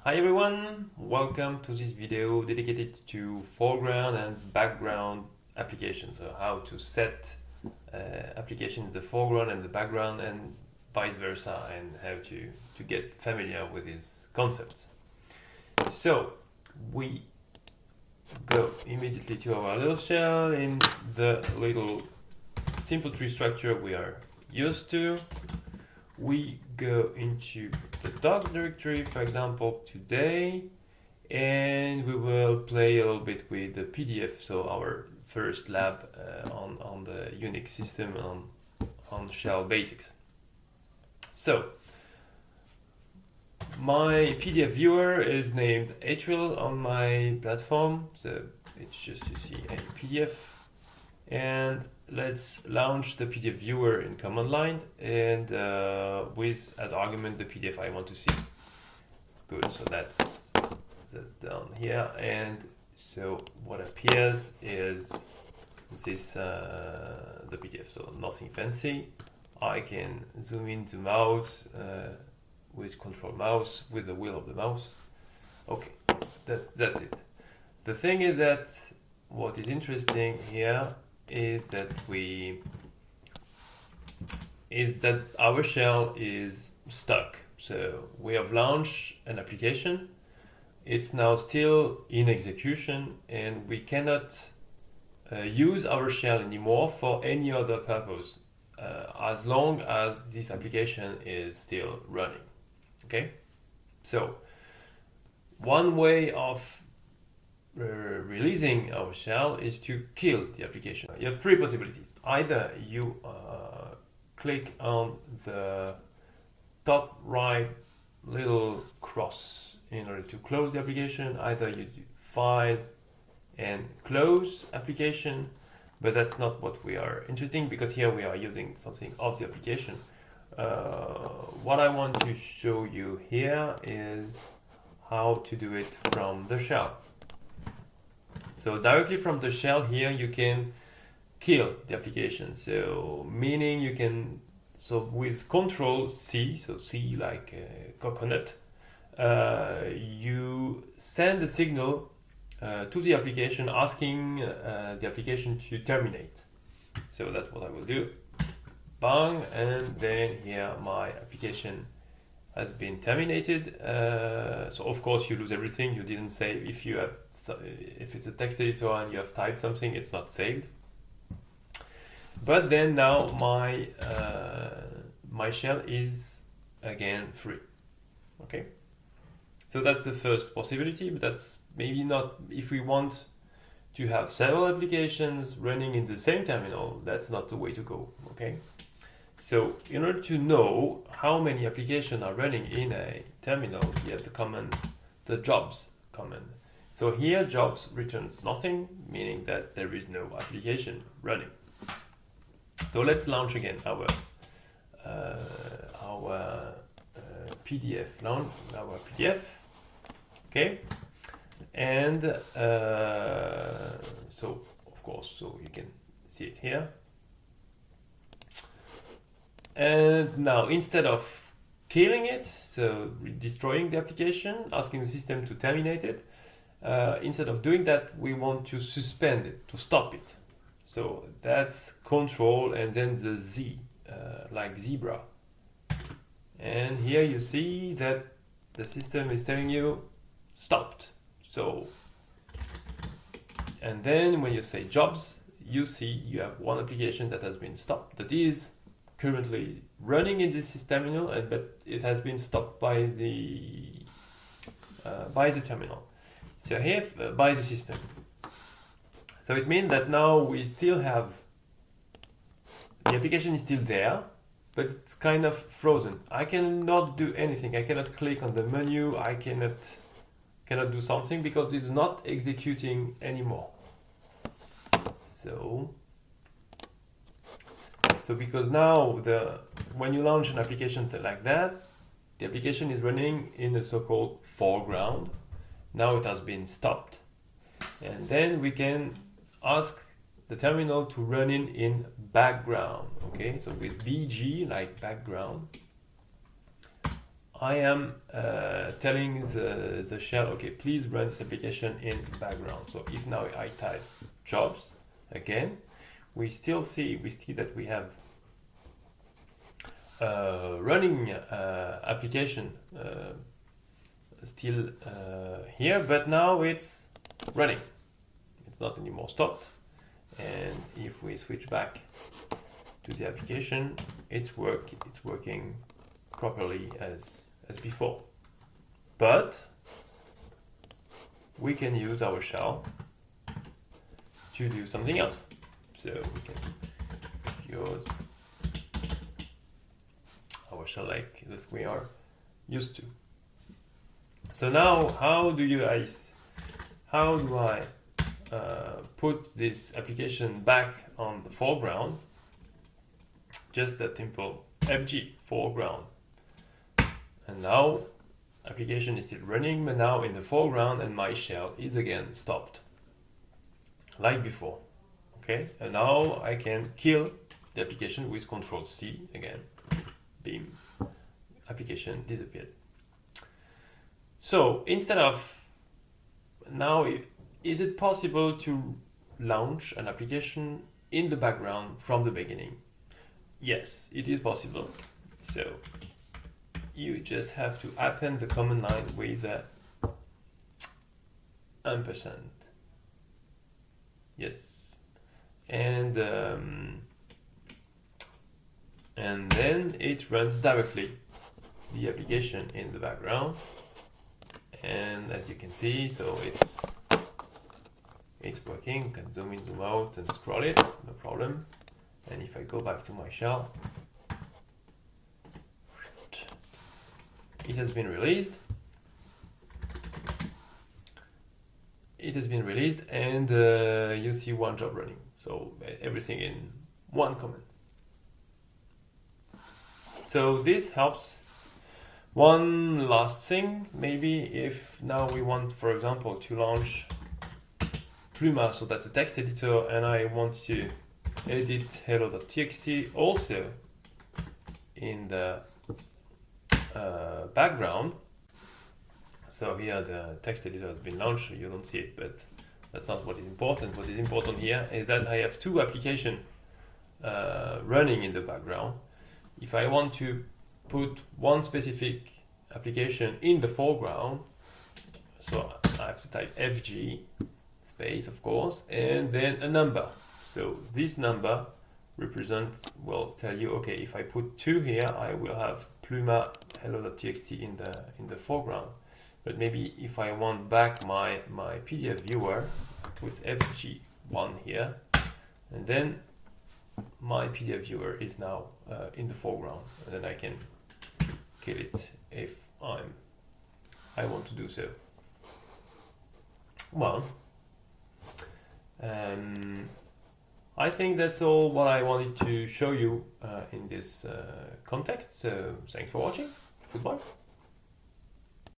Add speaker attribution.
Speaker 1: Hi everyone, welcome to this video dedicated to foreground and background applications. So how to set application in the foreground and the background and vice versa, and how to get familiar with these concepts. So we go immediately to our little shell in the little simple tree structure we are used to. We go into the doc directory, for example, today, and we will play a little bit with the PDF, so our first lab on the Unix system on shell basics. So my PDF viewer is named Atrial on my platform, so it's just to see a PDF. And let's launch the PDF viewer in command line and with as argument the PDF I want to see. Good, so that's down here, and so what appears is this the PDF, so nothing fancy. I can zoom in, zoom out with control mouse, with the wheel of the mouse. Okay, that's it. The thing is that what is interesting here is that our shell is stuck. So we have launched an application. It's now still in execution, and we cannot use our shell anymore for any other purpose as long as this application is still running. Okay, so one way of releasing our shell is to kill the application. You have three possibilities. Either you click on the top right little cross in order to close the application. Either you do file and close application, but that's not what we are interested in, because here we are using something of the application. What I want to show you here is how to do it from the shell. So directly from the shell here, you can kill the application. So meaning you can, so with CTRL-C, so C like coconut, you send a signal to the application asking the application to terminate. So that's what I will do. Bang, and then here my application has been terminated. So of course you lose everything. You didn't save. If it's a text editor and you have typed something, it's not saved. But then now my shell is again free. Okay, so that's the first possibility, but that's maybe not if we want to have several applications running in the same terminal. That's not the way to go. Okay, so in order to know how many applications are running in a terminal, you have the jobs command. So here jobs returns nothing, meaning that there is no application running. So let's launch again our PDF, our PDF. Okay, and so of course, so you can see it here. And now instead of killing it, so destroying the application, asking the system to terminate it, instead of doing that, we want to suspend it, to stop it. So that's control and then the Z, like zebra. And here you see that the system is telling you stopped. So, and then when you say jobs, you see you have one application that has been stopped, that is currently running in this terminal, but it has been stopped by the terminal. So here by the system. So it means that now we still have, the application is still there, but it's kind of frozen. I cannot do anything. I cannot click on the menu. I cannot do something because it's not executing anymore. So because now when you launch an application like that, the application is running in a so-called foreground. Now it has been stopped, and then we can ask the terminal to run in background. Okay, so with BG like background, I am telling the shell, okay, please run this application in background. So if now I type jobs again, we see that we have running application still here, but now it's running. It's not anymore stopped. And if we switch back to the application, it's working properly as before. But we can use our shell to do something else. So we can use our shell like that we are used to. So now, how do I put this application back on the foreground? Just that simple, FG foreground. And now application is still running, but now in the foreground, and my shell is again stopped, like before. Okay, and now I can kill the application with CTRL-C again. Beam, application disappeared. So instead of now, is it possible to launch an application in the background from the beginning? Yes, it is possible. So you just have to append the command line with a %. Yes, and then it runs directly the application in the background. And as you can see, so it's working. You can zoom in, zoom out, and scroll it, no problem. And if I go back to my shell, it has been released. It has been released, and you see one job running. So everything in one command. So this helps. One last thing, maybe if now we want, for example, to launch Pluma, so that's a text editor, and I want to edit hello.txt also in the background. So here the text editor has been launched, you don't see it, but that's not what is important. What is important here is that I have two applications running in the background. If I want to put one specific application in the foreground, so I have to type FG space, of course, and then a number. So this number will tell you, okay, if I put 2 here, I will have Pluma hello.txt in the foreground. But maybe if I want back my PDF viewer, I put FG1 here, and then my PDF viewer is now in the foreground, and then I can kill it if I want to do so. Well, I think that's all what I wanted to show you in this context. So thanks for watching. Goodbye.